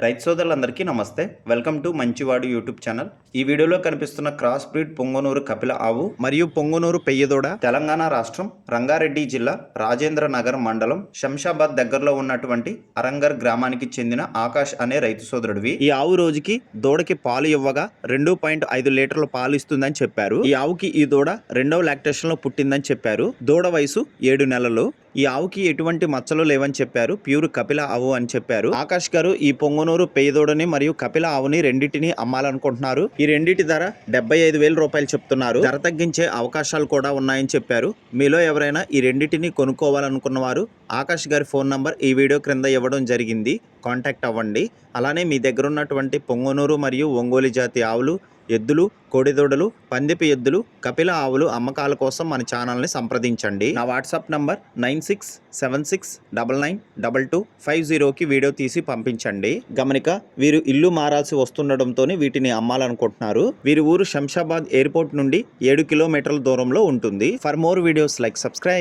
రైతు సోదరులందరికీ నమస్తే. వెల్కమ్ టు మంచివాడు యూట్యూబ్ ఛానల్. ఈ వీడియోలో కనిపిస్తున్న క్రాస్ బ్రీడ్ పొంగనూరు కపిల ఆవు మరియు పొంగనూరు పెయ్యదోడ తెలంగాణ రాష్ట్రం రంగారెడ్డి జిల్లా రాజేంద్ర నగర్ మండలం శంషాబాద్ దగ్గరలో ఉన్నటువంటి అరంగర్ గ్రామానికి చెందిన ఆకాష్ అనే రైతు సోదరుడివి. ఈ ఆవు రోజుకి దూడకి పాలు ఇవ్వగా 2.5 లీటర్ల పాలు ఇస్తుందని చెప్పారు. ఈ ఆవుకి ఈ దూడ రెండవ లాక్టేషన్ లో పుట్టిందని చెప్పారు. దూడ వయసు 7 నెలలు. ఈ ఆవుకి ఎటువంటి మచ్చలు లేవని చెప్పారు. ప్యూర్ కపిల ఆవు అని చెప్పారు. ఆకాష్ గారు ఈ పొంగనూరు పెయ్యదోడని మరియు కపిల ఆవుని రెండింటిని అమ్మాలనుకుంటున్నారు. ఈ రెండింటి ధర 75,000 రూపాయలు చెప్తున్నారు. ధర తగ్గించే అవకాశాలు కూడా ఉన్నాయని చెప్పారు. మీలో ఎవరైనా ఈ రెండింటిని కొనుక్కోవాలనుకున్న వారు ఆకాష్ గారి ఫోన్ నంబర్ ఈ వీడియో క్రింద ఇవ్వడం జరిగింది. కాంటాక్ట్ అవ్వండి. అలానే మీ దగ్గర ఉన్నటువంటి పొంగనూరు మరియు ఒంగోలు జాతి ఆవులు, ఎద్దులు, కోడిదూడలు, పందిపి ఎద్దులు, కపిల ఆవులు అమ్మకాల కోసం మన ఛానల్ని సంప్రదించండి. నా వాట్సాప్ నంబర్ 9676992250కి వీడియో తీసి పంపించండి. గమనిక, వీరు ఇల్లు మారాల్సి వస్తుండటంతో వీటిని అమ్మాలనుకుంటున్నారు. వీరి ఊరు శంషాబాద్ ఎయిర్పోర్ట్ నుండి 7 కిలోమీటర్ల దూరంలో ఉంటుంది. For more videos like subscribe.